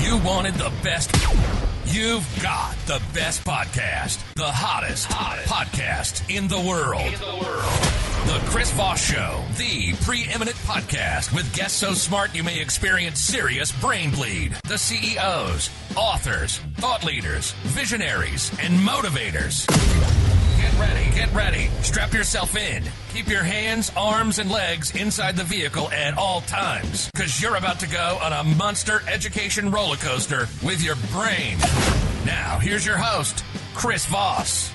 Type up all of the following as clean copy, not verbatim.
You wanted the best. You've got the best podcast, the hottest podcast in the world. The Chris Voss Show, the preeminent podcast with guests so smart you may experience serious brain bleed. The CEOs, authors, thought leaders, visionaries, and motivators. Get ready. Strap yourself in. Keep your hands, arms, and legs inside the vehicle at all times, because you're about to go on a monster education roller coaster with your brain. Now, here's your host, Chris Voss.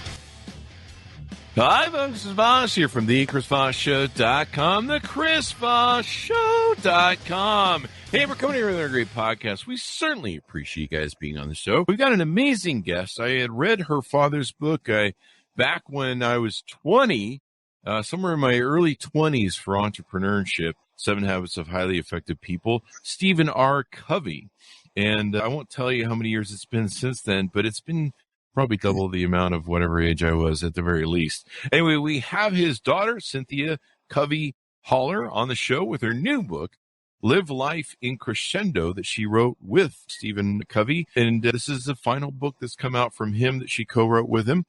Hi, folks. This is Voss here from thechrisvossshow.com, thechrisvossshow.com. Hey, we're coming here with a great podcast. We certainly appreciate you guys being on the show. We've got an amazing guest. I had read her father's book back when I was 20, somewhere in my early 20s for entrepreneurship, 7 Habits of Highly Effective People, Stephen R. Covey. And I won't tell you how many years it's been since then, but it's been probably double the amount of whatever age I was at the very least. Anyway, we have his daughter, Cynthia Covey Holler, on the show with her new book, Live Life in Crescendo, that she wrote with Stephen Covey. And this is the final book that's come out from him that she co-wrote with him.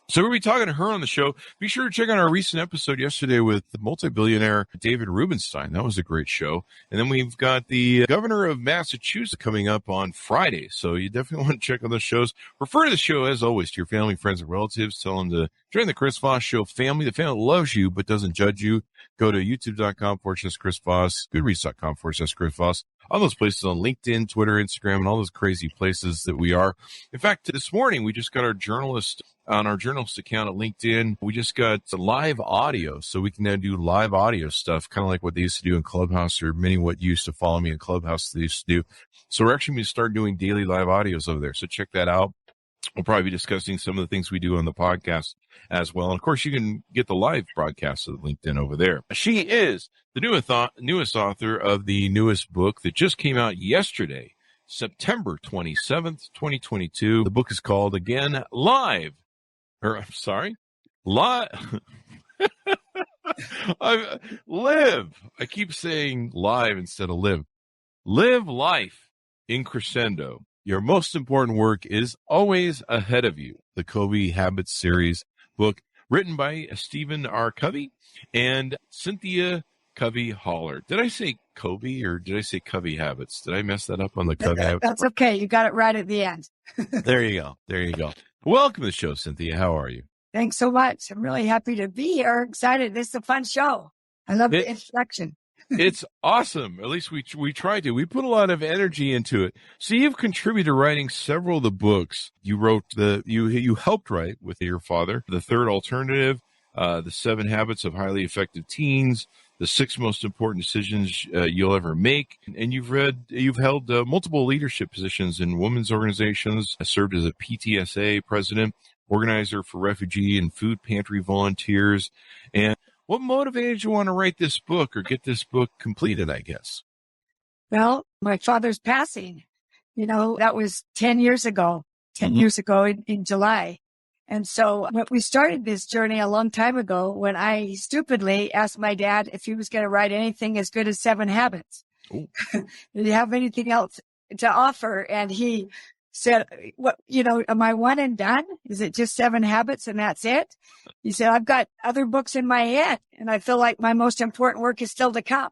So we'll be talking to her on the show. Be sure to check out our recent episode yesterday with the multi-billionaire David Rubenstein. That was a great show. And then we've got the governor of Massachusetts coming up on Friday. So you definitely want to check out those shows. Refer to the show, as always, to your family, friends, and relatives. Tell them to join the Chris Voss Show family. The family loves you but doesn't judge you. Go to youtube.com/Chris Voss, goodreads.com/Chris Voss. All those places on LinkedIn, Twitter, Instagram, and all those crazy places that we are. In fact, this morning, we just got our journalist account at LinkedIn. We just got live audio, so we can now do live audio stuff, kind of like what they used to do in Clubhouse, or many what used to follow me in Clubhouse they used to do. So we're actually going to start doing daily live audios over there. So check that out. We'll probably be discussing some of the things we do on the podcast as well. And of course, you can get the live broadcast of LinkedIn over there. She is the newest author of the newest book that just came out yesterday, September 27th, 2022. The book is called, again, Live. Live. I keep saying live instead of live. Live Life in Crescendo. Your most important work is always ahead of you. The Covey Habits series book, written by Stephen R. Covey and Cynthia Covey Holler. Did I say Covey or did I say Covey Habits? Did I mess that up on the Covey Habits? That's okay. You got it right at the end. There you go. Welcome to the show, Cynthia. How are you? Thanks so much. I'm really happy to be here. Excited. This is a fun show. I love the introduction. It's awesome. At least we try to. We put a lot of energy into it. So you've contributed to writing several of the books. You wrote you helped write with your father, The Third Alternative, The 7 Habits of Highly Effective Teens, The 6 Most Important Decisions You'll Ever Make. And you've held multiple leadership positions in women's organizations, served as a PTSA president, organizer for refugee and food pantry volunteers. And what motivated you want to write this book or get this book completed, I guess? Well, my father's passing, that was 10 years ago, in July. And so we started this journey a long time ago when I stupidly asked my dad if he was going to write anything as good as 7 Habits. Did he have anything else to offer? And he said, am I one and done? Is it just 7 Habits and that's it? He said, I've got other books in my head and I feel like my most important work is still to come.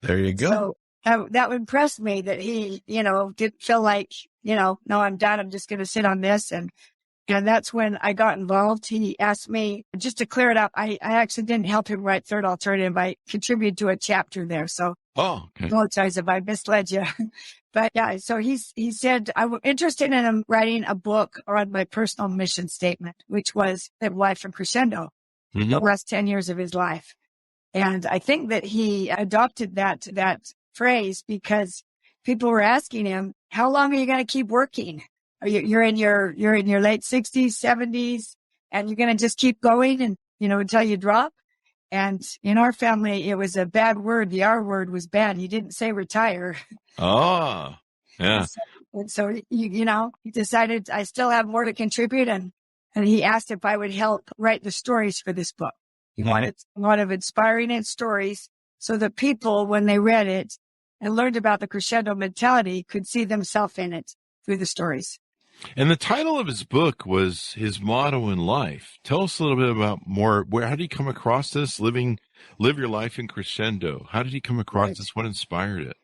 There you go. So that impressed me that he, didn't feel like, no, I'm done. I'm just going to sit on this. And that's when I got involved. He asked me, just to clear it up, I actually didn't help him write Third Alternative. I contributed to a chapter there. So I apologize if I misled you. But yeah, so he said, I'm interested in him writing a book on my personal mission statement, which was Live Life in Crescendo, the last 10 years of his life. And I think that he adopted that phrase because people were asking him, how long are you going to keep working? You're in your late 60s, 70s, and you're going to just keep going and, until you drop. And in our family, it was a bad word. The R word was bad. He didn't say retire. Oh, yeah. And so he decided I still have more to contribute. And he asked if I would help write the stories for this book. He wanted a lot of inspiring stories so that people, when they read it, and learned about the crescendo mentality could see themselves in it through the stories. And the title of his book was his motto in life. Tell us a little bit about how did he come across this? Live your life in crescendo. How did he come across this? What inspired it?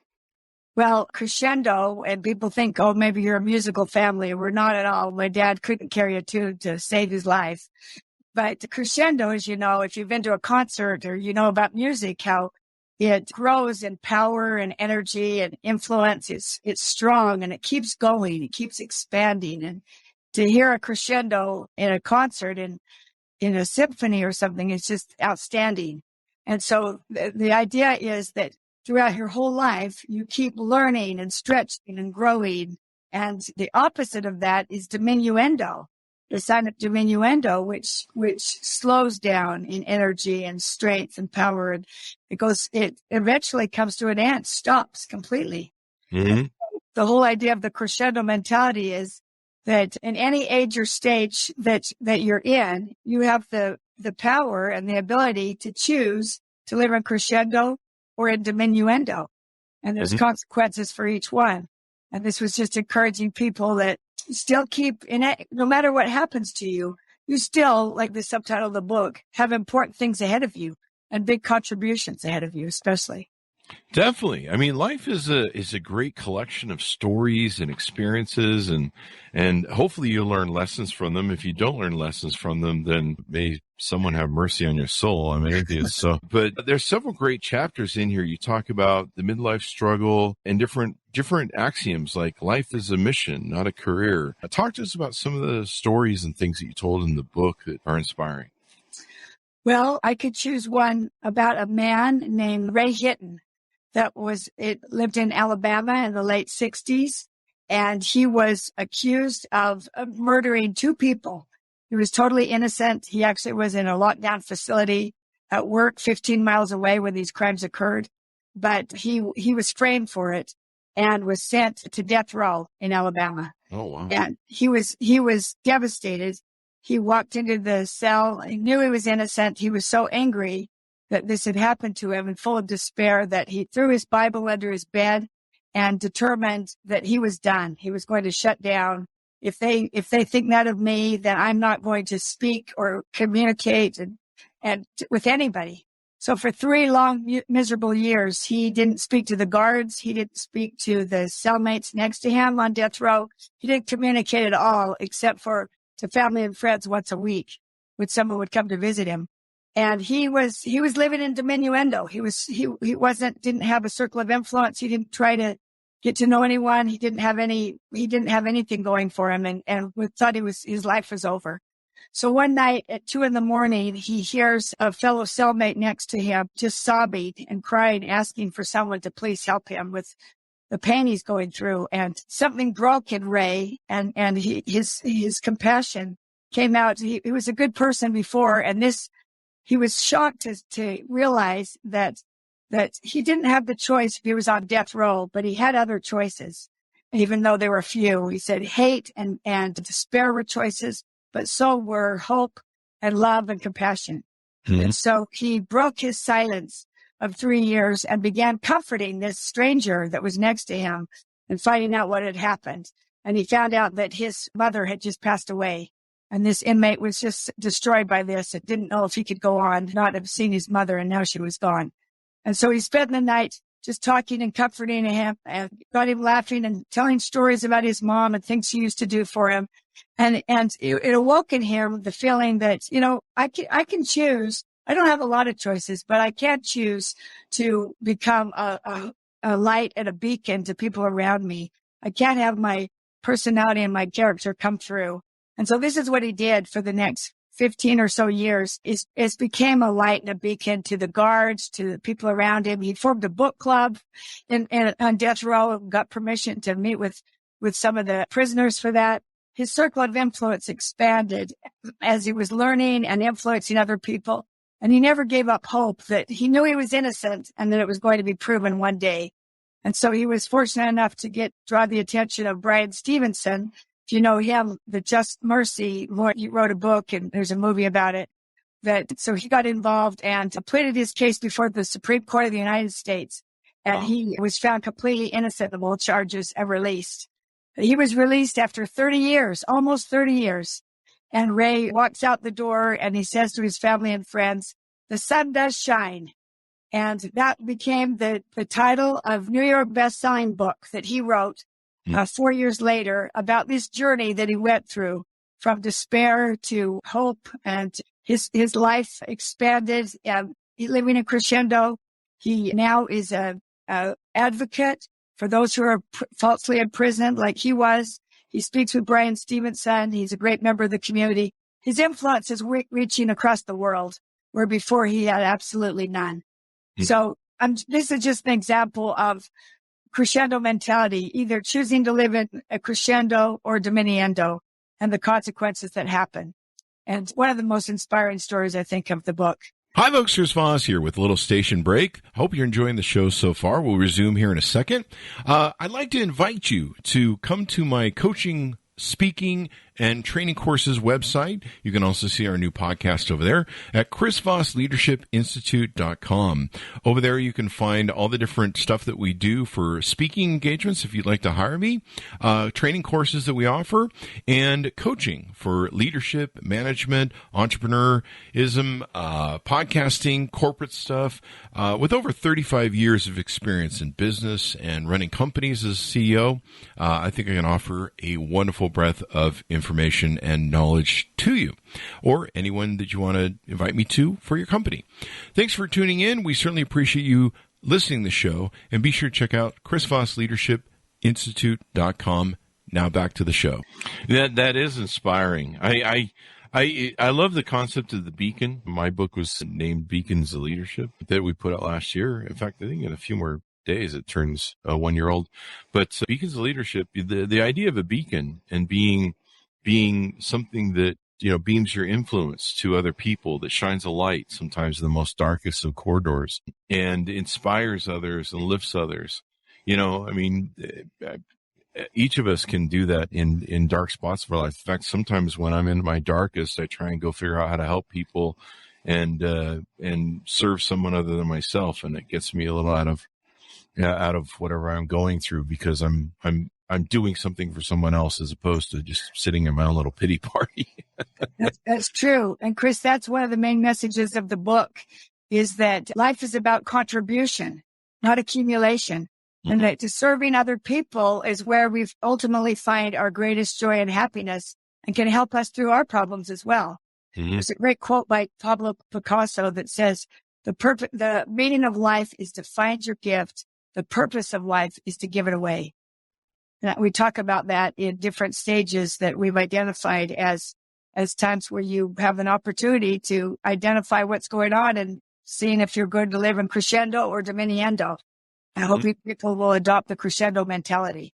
Well, crescendo, and people think, oh, maybe you're a musical family. We're not at all. My dad couldn't carry a tune to save his life. But crescendo, as you know, if you've been to a concert or you know about music, how it grows in power and energy and influence. It's strong and it keeps going. It keeps expanding. And to hear a crescendo in a concert in a symphony or something is just outstanding. And so the idea is that throughout your whole life, you keep learning and stretching and growing. And the opposite of that is diminuendo. The sign of diminuendo, which slows down in energy and strength and power. And it eventually comes to an end, stops completely. Mm-hmm. The whole idea of the crescendo mentality is that in any age or stage that you're in, you have the power and the ability to choose to live in crescendo or in diminuendo. And there's consequences for each one. And this was just encouraging people that still keep in it, no matter what happens to you, you still, like the subtitle of the book, have important things ahead of you and big contributions ahead of you, especially. Definitely. I mean, life is a great collection of stories and experiences, and hopefully you learn lessons from them. If you don't learn lessons from them, then may someone have mercy on your soul. I'm an atheist. But there's several great chapters in here. You talk about the midlife struggle and different axioms like life is a mission, not a career. Talk to us about some of the stories and things that you told in the book that are inspiring. Well, I could choose one about a man named Ray Hitton. It lived in Alabama in the late 60s, and he was accused of murdering 2 people. He was totally innocent. He actually was in a lockdown facility at work 15 miles away when these crimes occurred, but he was framed for it and was sent to death row in Alabama. Oh, wow. And he was devastated. He walked into the cell. He knew he was innocent. He was so angry that this had happened to him and full of despair that he threw his Bible under his bed and determined that he was done. He was going to shut down. If they think that of me, then I'm not going to speak or communicate and with anybody. So for 3 long, miserable years, he didn't speak to the guards. He didn't speak to the cellmates next to him on death row. He didn't communicate at all, except for to family and friends once a week when someone would come to visit him. And he was living in diminuendo. He didn't have a circle of influence. He didn't try to get to know anyone. He didn't have anything going for him and thought his life was over. So one night at 2 a.m, he hears a fellow cellmate next to him just sobbing and crying, asking for someone to please help him with the pain he's going through. And something broke in Ray, and his compassion came out. He was a good person before, and he was shocked to realize that he didn't have the choice if he was on death row, but he had other choices, even though there were few. He said hate and despair were choices, but so were hope and love and compassion. Mm-hmm. And so he broke his silence of 3 years and began comforting this stranger that was next to him and finding out what had happened. And he found out that his mother had just passed away. And this inmate was just destroyed by this. It didn't know if he could go on, not have seen his mother, and now she was gone. And so he spent the night just talking and comforting him and got him laughing and telling stories about his mom and things she used to do for him. And it awoke in him the feeling that, I can choose. I don't have a lot of choices, but I can choose to become a light and a beacon to people around me. I can't have my personality and my character come through. And so this is what he did for the next 15 or so years, is became a light and a beacon to the guards, to the people around him. He formed a book club on death row, got permission to meet with some of the prisoners for that. His circle of influence expanded as he was learning and influencing other people. And he never gave up hope that he knew he was innocent and that it was going to be proven one day. And so he was fortunate enough to draw the attention of Brian Stevenson. If you know him, the Just Mercy Lord, he wrote a book and there's a movie about it. So he got involved and pleaded his case before the Supreme Court of the United States. and he was found completely innocent of all charges and released. He was released after 30 years, almost 30 years. And Ray walks out the door and he says to his family and friends, "The sun does shine." And that became the title of New York bestselling book that he wrote 4 years later about this journey that he went through from despair to hope, and his life expanded. Living in Crescendo, he now is a advocate for those who are falsely imprisoned, like he was. He speaks with Brian Stevenson. He's a great member of the community. His influence is reaching across the world, where before he had absolutely none. So this is just an example of crescendo mentality, either choosing to live in a crescendo or diminuendo, and the consequences that happen. And one of the most inspiring stories, I think, of the book. Hi, folks. Here's Voss here with a little station break. Hope you're enjoying the show so far. We'll resume here in a second. I'd like to invite you to come to my coaching, speaking, and training courses website. You can also see our new podcast over there at chrisvossleadershipinstitute.com. Over there, you can find all the different stuff that we do for speaking engagements if you'd like to hire me, training courses that we offer, and coaching for leadership, management, entrepreneurism, podcasting, corporate stuff. With over 35 years of experience in business and running companies as a CEO, I think I can offer a wonderful breadth of information and knowledge to you, or anyone that you want to invite me to for your company. Thanks for tuning in. We certainly appreciate you listening to the show, and be sure to check out chrisvossleadershipinstitute.com. Now back to the show. That is inspiring. I love the concept of the beacon. My book was named Beacons of Leadership that we put out last year. In fact, I think in a few more days it turns 1 year old. But Beacons of Leadership, the idea of a beacon and being something that, beams your influence to other people, that shines a light sometimes in the most darkest of corridors and inspires others and lifts others. Each of us can do that in dark spots of our life. In fact, sometimes when I'm in my darkest, I try and go figure out how to help people and serve someone other than myself. And it gets me a little out of whatever I'm going through, because I'm doing something for someone else as opposed to just sitting in my own little pity party. That's true. And Chris, that's one of the main messages of the book, is that life is about contribution, not accumulation. Mm-hmm. And that serving other people is where we ultimately find our greatest joy and happiness, and can help us through our problems as well. Mm-hmm. There's a great quote by Pablo Picasso that says, the meaning of life is to find your gift. The purpose of life is to give it away. And we talk about that in different stages that we've identified as times where you have an opportunity to identify what's going on and seeing if you're going to live in crescendo or diminuendo. I hope people will adopt the crescendo mentality.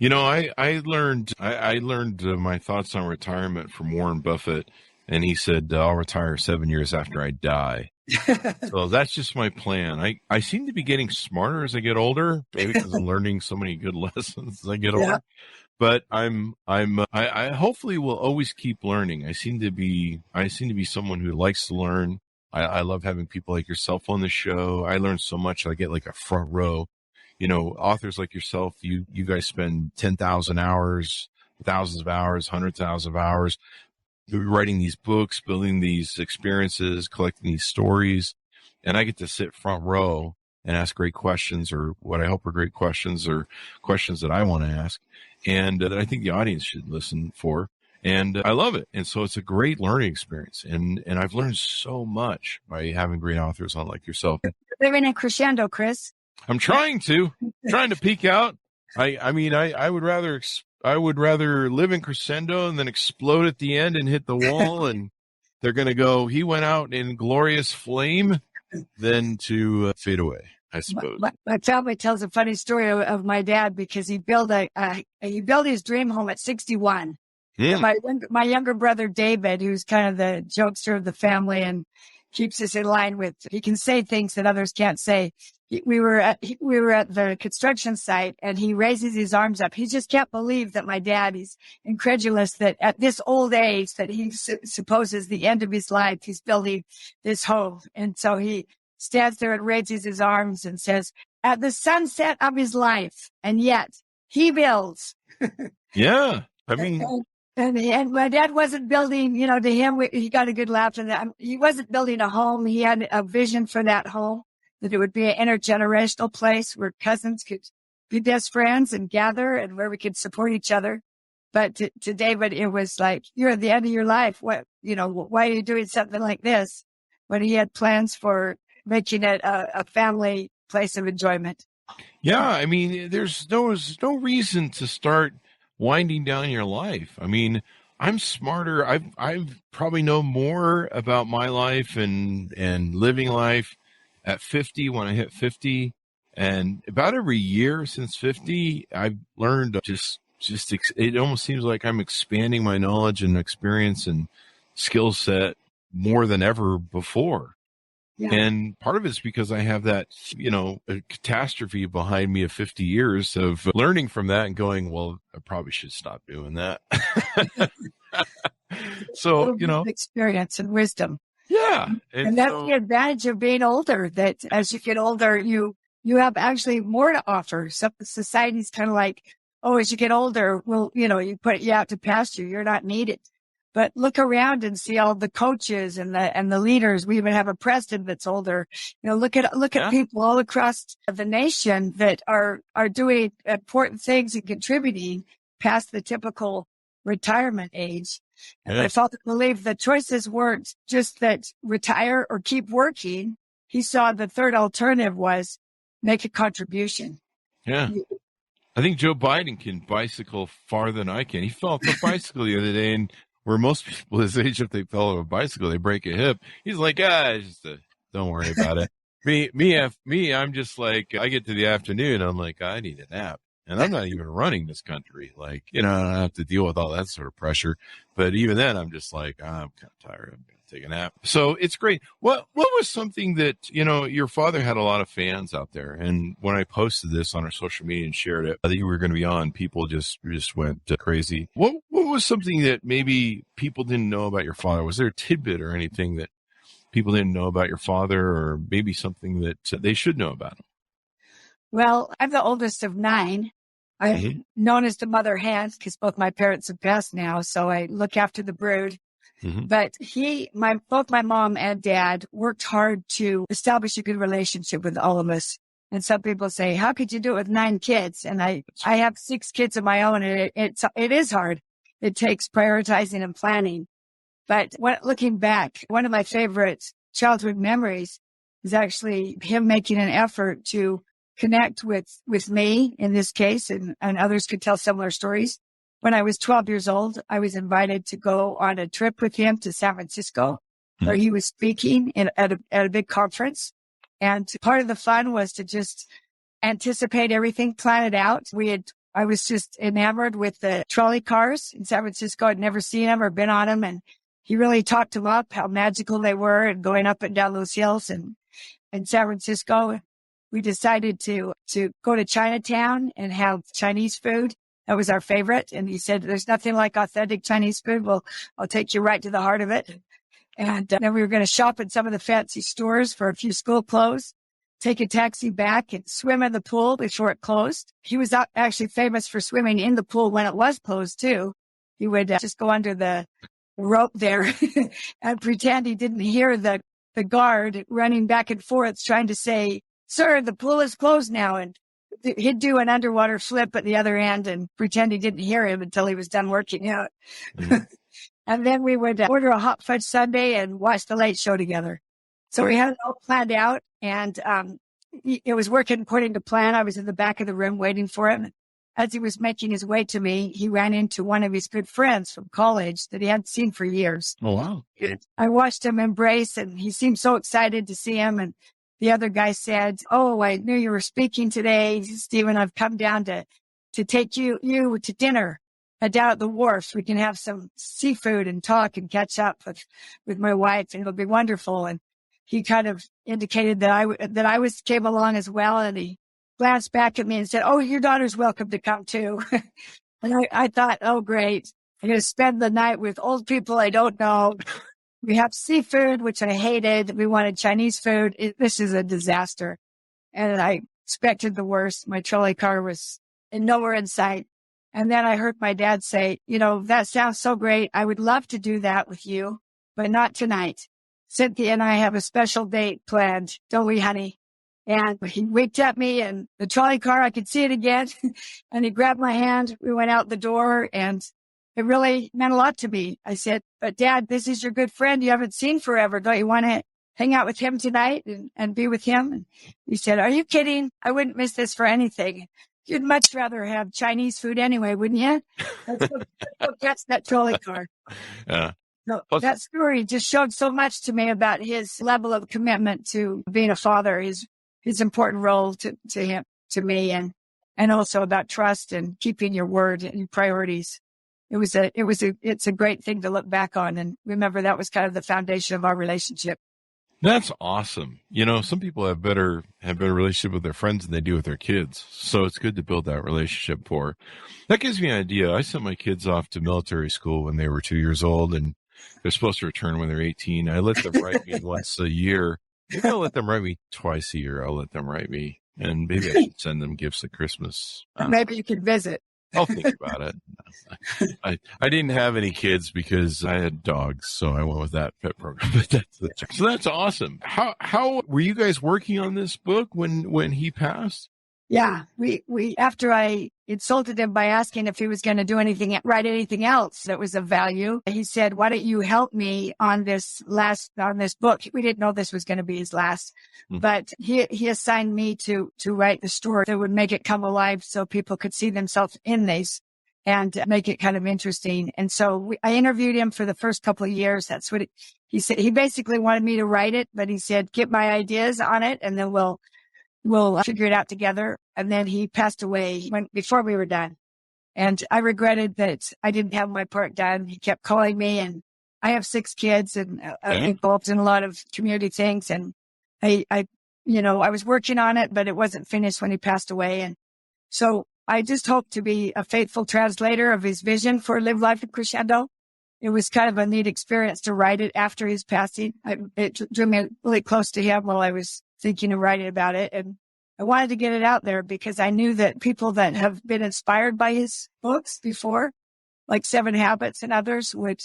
I learned my thoughts on retirement from Warren Buffett, and he said, I'll retire 7 years after I die. So that's just my plan. I seem to be getting smarter as I get older, maybe because I'm learning so many good lessons as I get older. But I hopefully will always keep learning. I seem to be someone who likes to learn. I love having people like yourself on the show. I learn so much. I get like a front row. Authors like yourself, you guys spend 10,000 hours, thousands of hours, hundreds of thousands of hours writing these books, building these experiences, collecting these stories. And I get to sit front row and ask great questions, or what I hope are great questions, or questions that I want to ask, and that I think the audience should listen for. And I love it. And so it's a great learning experience. And I've learned so much by having great authors on like yourself. Living in crescendo, Chris. I'm trying to peek out. I would rather live in crescendo and then explode at the end and hit the wall, and they're going to go, he went out in glorious flame, than to fade away, I suppose. My family tells a funny story of my dad, because he built his dream home at 61. Yeah. My younger brother, David, who's kind of the jokester of the family and keeps us in line with, he can say things that others can't say. We were at the construction site, and he raises his arms up. He just can't believe that my dad, he's incredulous that at this old age that he supposes the end of his life, he's building this home. And so he stands there and raises his arms and says, at the sunset of his life. And yet he builds. Yeah. I mean, and my dad wasn't building, to him, he got a good laugh in that. He wasn't building a home. He had a vision for that home, that it would be an intergenerational place where cousins could be best friends and gather and where we could support each other. But to David, it was like, you're at the end of your life. Why are you doing something like this? When he had plans for making it a family place of enjoyment. yeah, I mean, there's no reason to start winding down your life. I mean, I'm smarter. I've probably know more about my life and living life at 50 when I hit 50. And about every year since 50, I've learned it almost seems like I'm expanding my knowledge and experience and skill set more than ever before. Yeah. And part of it's because I have that, a catastrophe behind me of 50 years of learning from that and going, well, I probably should stop doing that. So, experience and wisdom. Yeah. And that's the advantage of being older, that as you get older, you have actually more to offer. So society's kind of like, oh, as you get older, well, you put you out to pasture. You're not needed. But look around and see all the coaches and the leaders. We even have a president that's older. Look at people all across the nation that are doing important things and contributing past the typical retirement age. And I felt to believe the choices weren't just that retire or keep working. He saw the third alternative was make a contribution. Yeah. I think Joe Biden can bicycle farther than I can. He fell off a bicycle the other day, and where most people his age, if they fell off a bicycle, they break a hip. He's like, don't worry about it. Me, I'm just like, I get to the afternoon, I'm like, I need a nap. And I'm not even running this country. Like, I don't have to deal with all that sort of pressure. But even then, I'm just like, I'm kind of tired. I'm going to take a nap. So it's great. What was something that, your father had a lot of fans out there. And when I posted this on our social media and shared it, that you were going to be on, people just went crazy. What was something that maybe people didn't know about your father? Was there a tidbit or anything that people didn't know about your father, or maybe something that they should know about him? Well, I'm the oldest of 9. I'm known as the mother hen because both my parents have passed now, so I look after the brood. Mm-hmm. But both my mom and dad worked hard to establish a good relationship with all of us. And some people say, how could you do it with 9 kids? And I have 6 kids of my own, and it is hard. It takes prioritizing and planning. But looking back, one of my favorite childhood memories is actually him making an effort to connect with me in this case, and others could tell similar stories. When I was 12 years old, I was invited to go on a trip with him to San Francisco, where he was speaking at a big conference. And part of the fun was to just anticipate everything, plan it out. I was just enamored with the trolley cars in San Francisco. I'd never seen them or been on them. And he really talked them up, how magical they were, and going up and down those hills in San Francisco. We decided to go to Chinatown and have Chinese food. That was our favorite. And he said, there's nothing like authentic Chinese food. Well, I'll take you right to the heart of it. And then we were going to shop in some of the fancy stores for a few school clothes, take a taxi back and swim in the pool before it closed. He was actually famous for swimming in the pool when it was closed too. He would just go under the rope there and pretend he didn't hear the guard running back and forth trying to say, sir, the pool is closed now. And he'd do an underwater flip at the other end and pretend he didn't hear him until he was done working out. Mm-hmm. And then we would order a hot fudge sundae and watch the Late Show together. So we had it all planned out, and it was working according to plan. I was in the back of the room waiting for him. As he was making his way to me, he ran into one of his good friends from college that he hadn't seen for years. Oh, wow. I watched him embrace, and he seemed so excited to see him. And the other guy said, oh, I knew you were speaking today, Stephen. I've come down to take you to dinner down at the wharf. We can have some seafood and talk and catch up with my wife, and it'll be wonderful. And he kind of indicated that I came along as well. And he glanced back at me and said, oh, your daughter's welcome to come too. And I thought, oh, great. I'm going to spend the night with old people I don't know. We have seafood, which I hated. We wanted Chinese food. This is a disaster. And I expected the worst. My trolley car was nowhere in sight. And then I heard my dad say, that sounds so great. I would love to do that with you, but not tonight. Cynthia and I have a special date planned, don't we, honey? And he winked at me and the trolley car, I could see it again. And he grabbed my hand. We went out the door and it really meant a lot to me. I said, but Dad, this is your good friend you haven't seen forever. Don't you want to hang out with him tonight and be with him? And he said, are you kidding? I wouldn't miss this for anything. You'd much rather have Chinese food anyway, wouldn't you? That's that trolley car. Yeah. So that story just showed so much to me about his level of commitment to being a father, his important role to him, to me, and also about trust and keeping your word and your priorities. It's a great thing to look back on and remember that was kind of the foundation of our relationship. That's awesome. Some people have better relationship with their friends than they do with their kids. So it's good to build that relationship for. That gives me an idea. I sent my kids off to military school when they were 2 years old, and they're supposed to return when they're 18. I let them write me once a year. Maybe I'll let them write me twice a year. I'll let them write me, and maybe I should send them gifts at Christmas. Maybe you could visit. I'll think about it. I didn't have any kids because I had dogs, so I went with that pet program. So that's awesome. How were you guys working on this book when he passed? Yeah, we after I insulted him by asking if he was going to write anything else that was of value, he said, "Why don't you help me on this book?" We didn't know this was going to be his last, but he assigned me to write the story that would make it come alive, so people could see themselves in this and make it kind of interesting. And so I interviewed him for the first couple of years. That's what he said. He basically wanted me to write it, but he said, "Get my ideas on it, and then we'll figure it out together." And then he passed away before we were done. And I regretted that I didn't have my part done. He kept calling me, and I have 6 kids and I'm involved in a lot of community things. And I was working on it, but it wasn't finished when he passed away. And so I just hope to be a faithful translator of his vision for Live Life at Crescendo. It was kind of a neat experience to write it after his passing. It drew me really close to him while I was thinking of writing about it. And I wanted to get it out there because I knew that people that have been inspired by his books before, like 7 Habits and others, would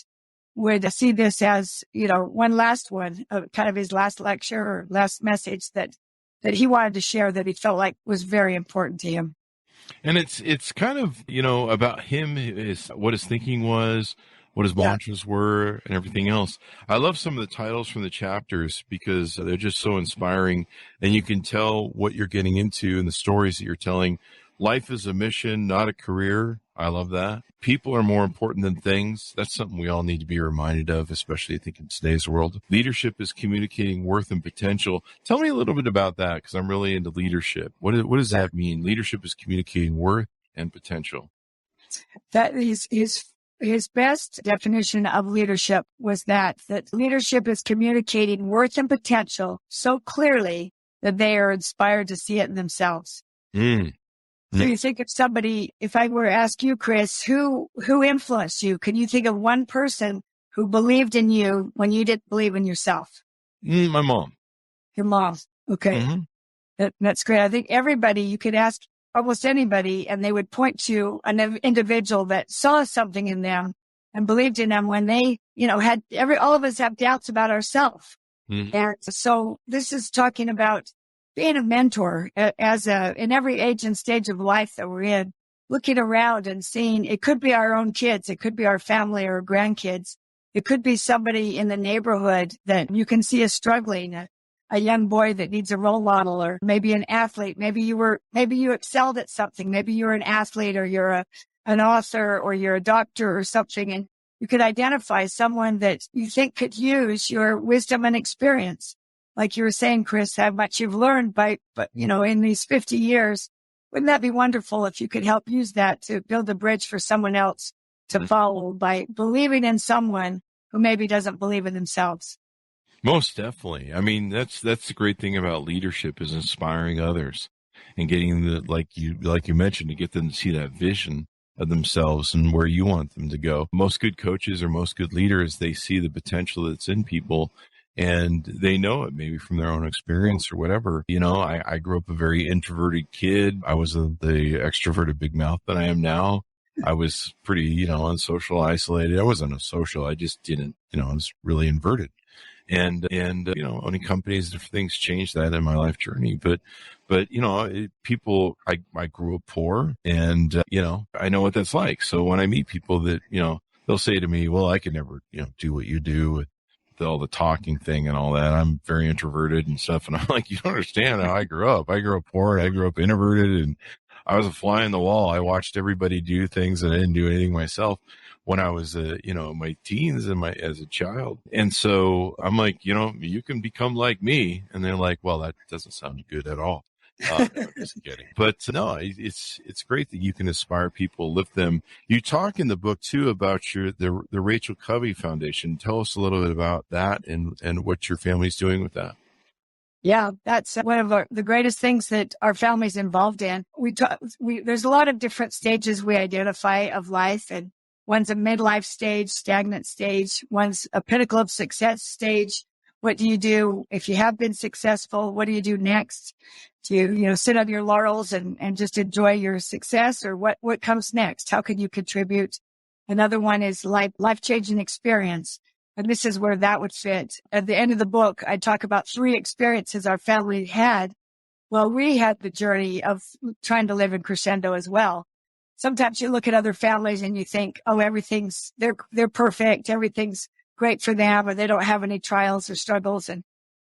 see this as, one last one, kind of his last lecture or last message that he wanted to share that he felt like was very important to him. And it's kind of, about him, what his thinking was, what his mantras were, and everything else. I love some of the titles from the chapters because they're just so inspiring, and you can tell what you're getting into and the stories that you're telling. Life is a mission, not a career. I love that. People are more important than things. That's something we all need to be reminded of, especially I think in today's world. Leadership is communicating worth and potential. Tell me a little bit about that because I'm really into leadership. What does that mean? Leadership is communicating worth and potential. That is his best definition of leadership was that leadership is communicating worth and potential so clearly that they are inspired to see it in themselves. So you think of somebody, if I were to ask you, Chris, who influenced you? Can you think of one person who believed in you when you didn't believe in yourself? My mom. Your mom. Okay. That's great. I think everybody, you could ask almost anybody, and they would point to an individual that saw something in them and believed in them when they, all of us have doubts about ourselves. And so this is talking about being a mentor in every age and stage of life that we're in, looking around and seeing, it could be our own kids, it could be our family or grandkids. It could be somebody in the neighborhood that you can see is struggling, a young boy that needs a role model, or maybe an athlete. Maybe you excelled at something. Maybe you're an athlete, or you're an author, or you're a doctor or something. And you could identify someone that you think could use your wisdom and experience. Like you were saying, Chris, how much you've learned in these 50 years. Wouldn't that be wonderful if you could help use that to build a bridge for someone else to follow by believing in someone who maybe doesn't believe in themselves? Most definitely. I mean, that's the great thing about leadership is inspiring others and getting like you mentioned, to get them to see that vision of themselves and where you want them to go. Most good coaches or most good leaders, they see the potential that's in people and they know it maybe from their own experience or whatever. I grew up a very introverted kid. I wasn't the extroverted big mouth that I am now. I was pretty, unsocial, isolated. I wasn't a social. I just didn't, I was really inverted. And owning companies, different things changed that in my life journey. But people, I grew up poor, and, I know what that's like. So when I meet people that, they'll say to me, well, I could never, do what you do with all the talking thing and all that. I'm very introverted and stuff. And I'm like, you don't understand how I grew up. I grew up poor. I grew up introverted, and I was a fly on the wall. I watched everybody do things, and I didn't do anything myself when I was, my teens and as a child. And so I'm like, you can become like me. And they're like, well, that doesn't sound good at all. No, I'm just kidding. But no, it's great that you can inspire people, lift them. You talk in the book too about the Rachel Covey Foundation. Tell us a little bit about that and what your family's doing with that. Yeah, that's one of the greatest things that our family's involved in. There's a lot of different stages we identify of life, and one's a midlife stage, stagnant stage. One's a pinnacle of success stage. What do you do if you have been successful? What do you do next? Do you, sit on your laurels and just enjoy your success, or what comes next? How can you contribute? Another one is life-changing experience. And this is where that would fit. At the end of the book, I talk about 3 experiences our family had. Well, we had the journey of trying to live in Crescendo as well. Sometimes you look at other families and you think, oh, they're perfect. Everything's great for them, or they don't have any trials or struggles. And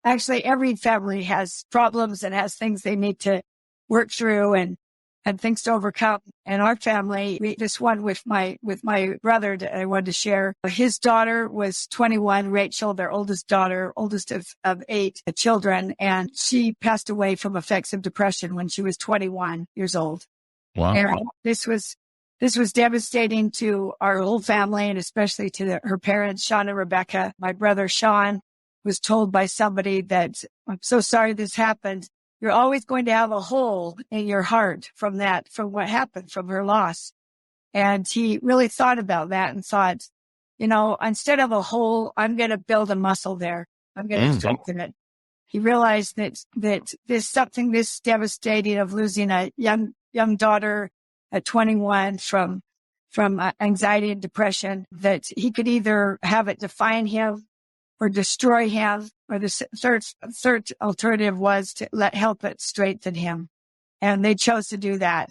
actually every family has problems and has things they need to work through and things to overcome. And our family, this one with my brother that I wanted to share, his daughter was 21, Rachel, their oldest daughter, oldest of 8 children. And she passed away from effects of depression when she was 21 years old. Wow. And this was devastating to our whole family, and especially to her parents, Sean and Rebecca. My brother, Sean, was told by somebody that, I'm so sorry this happened. You're always going to have a hole in your heart from what happened, from her loss. And he really thought about that and thought, instead of a hole, I'm going to build a muscle there. I'm going to strengthen it. He realized that there's something this devastating of losing a young daughter at 21 from anxiety and depression, that he could either have it define him or destroy him, or the third alternative was to help it strengthen him. And they chose to do that.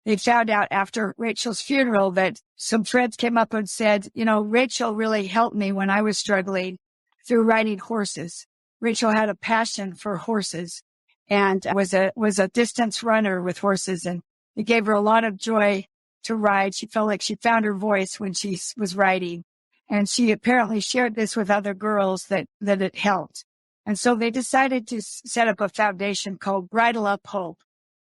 They found out after Rachel's funeral that some friends came up and said, Rachel really helped me when I was struggling through riding horses. Rachel had a passion for horses and was a distance runner with horses, and it gave her a lot of joy to ride. She felt like she found her voice when she was riding. And she apparently shared this with other girls that it helped. And so they decided to set up a foundation called Bridle Up Hope,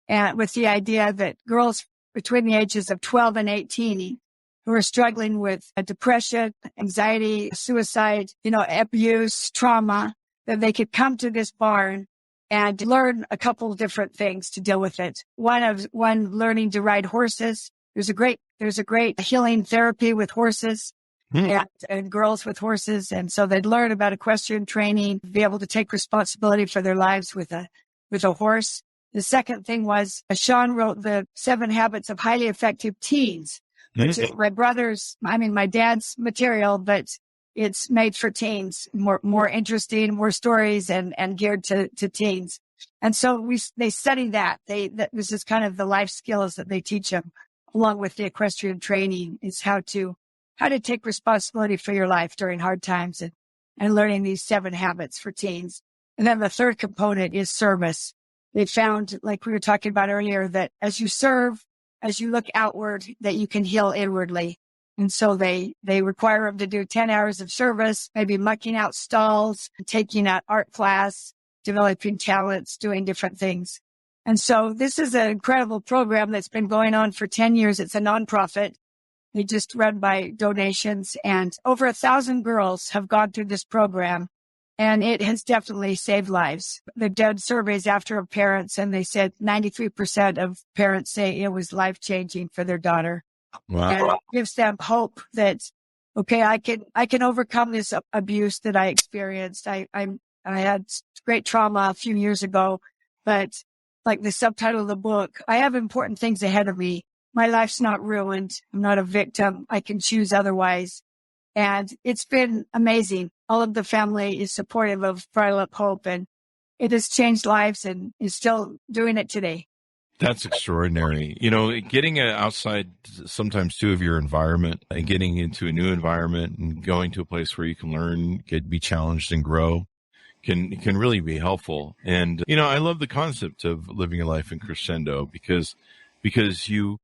and with the idea that girls between the ages of 12 and 18 who are struggling with depression, anxiety, suicide, abuse, trauma, that they could come to this barn and learn a couple of different things to deal with it. One, learning to ride horses. There's a great healing therapy with horses. And girls with horses. And so they'd learn about equestrian training, be able to take responsibility for their lives with a horse. The second thing was Sean wrote the 7 Habits of Highly Effective Teens, which is my dad's material, but it's made for teens, more interesting, more stories and geared to teens. And so they study that. This is kind of the life skills that they teach them, along with the equestrian training, is how to take responsibility for your life during hard times and learning these 7 habits for teens. And then the third component is service. They found, like we were talking about earlier, that as you serve, as you look outward, that you can heal inwardly. And so they require them to do 10 hours of service, maybe mucking out stalls, taking an art class, developing talents, doing different things. And so this is an incredible program that's been going on for 10 years. It's a nonprofit. They just run by donations, and over 1,000 girls have gone through this program, and it has definitely saved lives. They've done surveys after of parents, and they said 93% of parents say it was life-changing for their daughter. Wow. And it gives them hope that okay, I can overcome this abuse that I experienced. I had great trauma a few years ago, but like the subtitle of the book, I have important things ahead of me. My life's not ruined. I'm not a victim. I can choose otherwise. And it's been amazing. All of the family is supportive of Bridle Up Hope, and it has changed lives and is still doing it today. That's extraordinary. Getting outside sometimes too of your environment and getting into a new environment and going to a place where you can learn, be challenged and grow can really be helpful. And, I love the concept of living a life in crescendo because you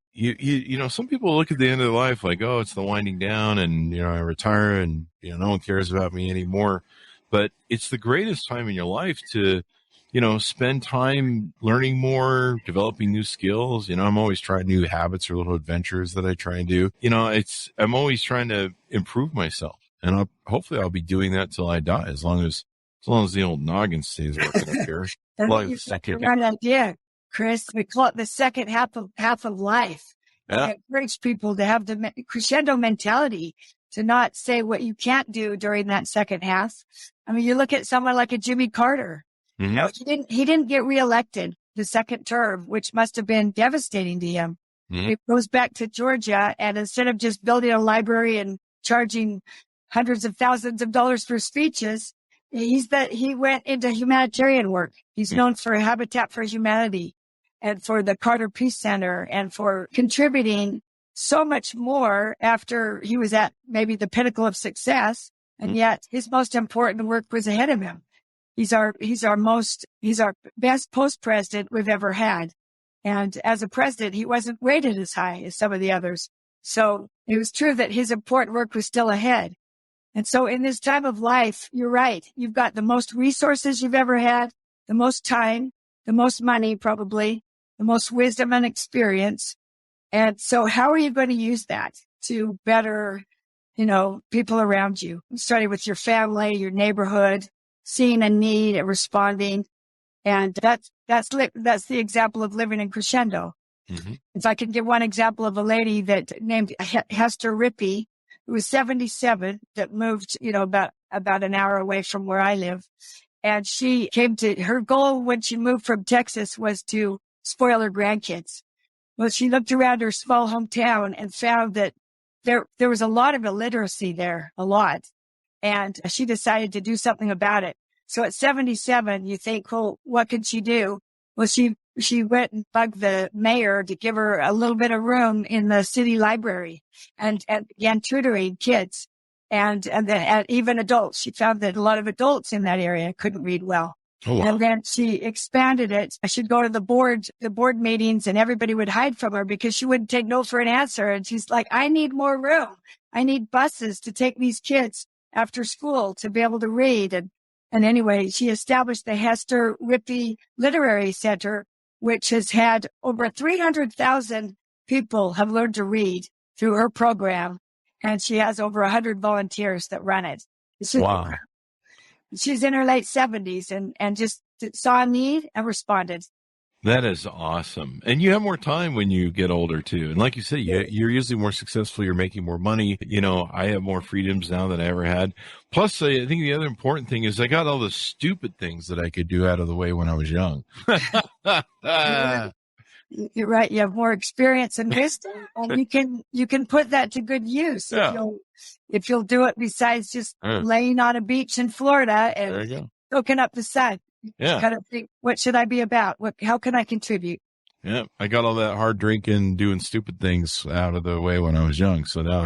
some people look at the end of their life like, oh, it's the winding down and, I retire and, no one cares about me anymore. But it's the greatest time in your life to, spend time learning more, developing new skills. I'm always trying new habits or little adventures that I try and do. I'm always trying to improve myself, and hopefully I'll be doing that till I die, as long as the old noggin stays working up here. That's the right idea, Chris. We call it the second half of life. Yeah. I encourage people to have the crescendo mentality, to not say what you can't do during that second half. I mean, you look at someone like a Jimmy Carter. Mm-hmm. He didn't get reelected the second term, which must have been devastating to him. Mm-hmm. He goes back to Georgia, and instead of just building a library and charging hundreds of thousands of dollars for speeches, he went into humanitarian work. He's known for Habitat for Humanity and for the Carter Peace Center and for contributing so much more after he was at maybe the pinnacle of success. And yet his most important work was ahead of him. He's our best post president we've ever had. And as a president, he wasn't rated as high as some of the others. So it was true that his important work was still ahead. And so in this time of life, you're right. You've got the most resources you've ever had, the most time, the most money, probably, the most wisdom and experience. And so how are you going to use that to better, people around you? Starting with your family, your neighborhood, seeing a need and responding. And that's the example of living in crescendo. Mm-hmm. If I can give one example of a lady that named Hester Rippey, who was 77, that moved, about an hour away from where I live. And she her goal when she moved from Texas was to spoil her grandkids. Well, she looked around her small hometown and found that there was a lot of illiteracy there, a lot. And she decided to do something about it. So at 77, you think, well, what could she do? Well, she went and bugged the mayor to give her a little bit of room in the city library and began tutoring kids and even adults. She found that a lot of adults in that area couldn't read well. Oh, wow. And then she expanded it. I should go to the board meetings, and everybody would hide from her because she wouldn't take no for an answer. And she's like, I need more room. I need buses to take these kids after school to be able to read. And anyway, she established the Hester Rippey Literary Center, which has had over 300,000 people have learned to read through her program. And she has over 100 volunteers that run it. Wow. She's in her late 70s and just saw a need and responded. That is awesome. And you have more time when you get older too. And like you said, you're usually more successful. You're making more money. I have more freedoms now than I ever had. Plus, I think the other important thing is I got all the stupid things that I could do out of the way when I was young. You're right. You have more experience and wisdom, and you can put that to good use. Yeah. If you'll do it besides just laying on a beach in Florida and soaking up the sun. Yeah. Kind of think, what should I be about? How can I contribute? Yeah. I got all that hard drinking, doing stupid things out of the way when I was young. So now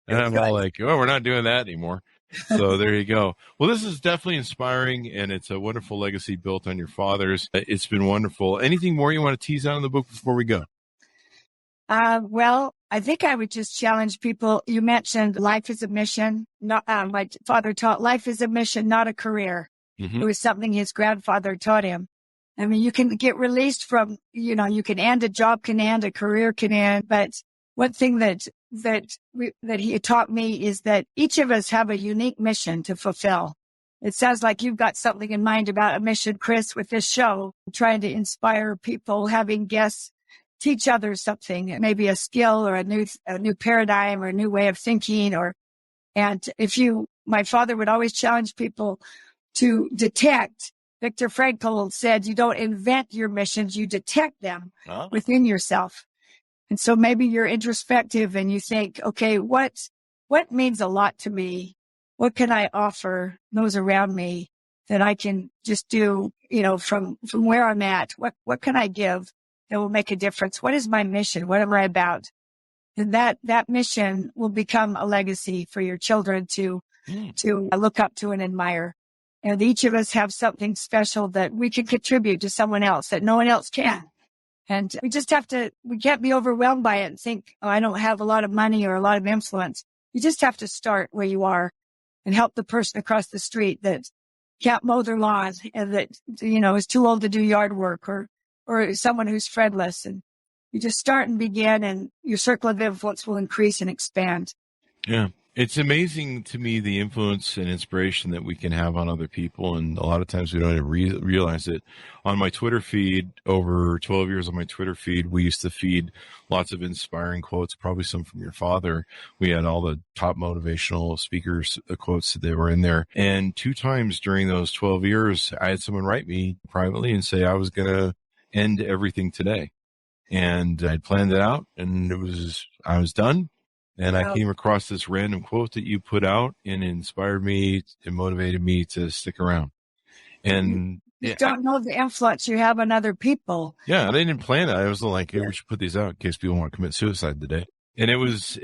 I'm all like, oh, we're not doing that anymore. So there you go. Well, this is definitely inspiring, and it's a wonderful legacy built on your father's. It's been wonderful. Anything more you want to tease out in the book before we go? Well, I think I would just challenge people. You mentioned life is a mission. Not, my father taught life is a mission, not a career. Mm-hmm. It was something his grandfather taught him. I mean, you can get released from, you can end, a job can end, a career can end. But one thing that he taught me is that each of us have a unique mission to fulfill. It sounds like you've got something in mind about a mission, Chris, with this show, trying to inspire people, having guests teach others something, maybe a skill or a new paradigm or a new way of thinking. And my father would always challenge people to detect. Viktor Frankl said, you don't invent your missions, you detect them within yourself. And so maybe you're introspective and you think, okay, what means a lot to me? What can I offer those around me that I can just do, from where I'm at? What can I give that will make a difference? What is my mission? What am I about? And that mission will become a legacy for your children to look up to and admire. And each of us have something special that we can contribute to someone else that no one else can. And we can't be overwhelmed by it and think, I don't have a lot of money or a lot of influence. You just have to start where you are and help the person across the street that can't mow their lawn and that, is too old to do yard work or someone who's friendless. And you just start and begin, and your circle of influence will increase and expand. Yeah. It's amazing to me, the influence and inspiration that we can have on other people. And a lot of times we don't even realize it. On my Twitter feed, over 12 years on my Twitter feed, we used to feed lots of inspiring quotes, probably some from your father. We had all the top motivational speakers quotes that were in there. And 2 times during those 12 years, I had someone write me privately and say I was going to end everything today. And I'd planned it out, and I was done. And I came across this random quote that you put out, and it inspired me and motivated me to stick around. And you don't know the influence you have on other people. Yeah, I didn't plan it. I was like, hey, we should put these out in case people want to commit suicide today. And it was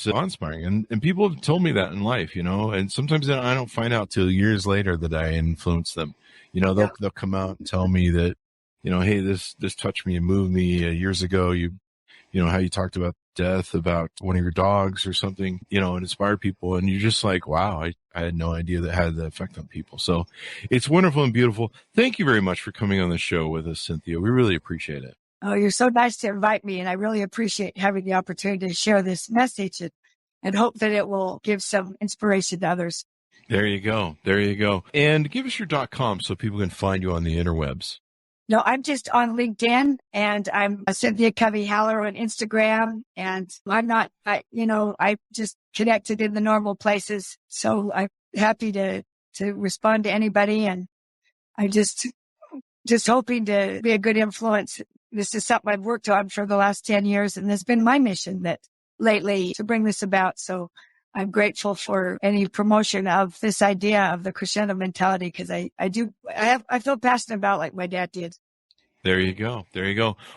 inspiring. And people have told me that in life, and sometimes I don't find out till years later that I influenced them. They'll come out and tell me that, hey, this touched me and moved me years ago. How you talked about death, about one of your dogs or something, and inspired people. And you're just like, wow, I had no idea that had that effect on people. So it's wonderful and beautiful. Thank you very much for coming on the show with us, Cynthia. We really appreciate it. Oh, you're so nice to invite me. And I really appreciate having the opportunity to share this message and hope that it will give some inspiration to others. There you go. And give us your .com so people can find you on the interwebs. No, I'm just on LinkedIn, and I'm Cynthia Covey Haller on Instagram, and I just connected in the normal places. So I'm happy to respond to anybody, and I just hoping to be a good influence. This is something I've worked on for the last 10 years, and it's been my mission that lately to bring this about. So I'm grateful for any promotion of this idea of the crescendo mentality, because I feel passionate about it like my dad did. There you go.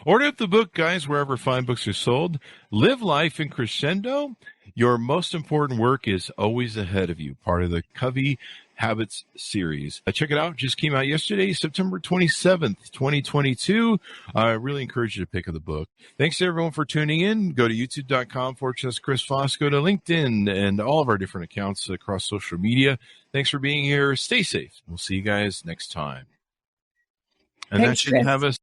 Order up the book, guys, wherever fine books are sold. Live Life in Crescendo. Your most important work is always ahead of you. Part of the Covey Habits series. Check it out. Just came out yesterday, September 27th, 2022. I really encourage you to pick up the book. Thanks to everyone for tuning in. Go to youtube.com/Chris Voss. Go to LinkedIn and all of our different accounts across social media. Thanks for being here. Stay safe. We'll see you guys next time. And Thanks, that should have us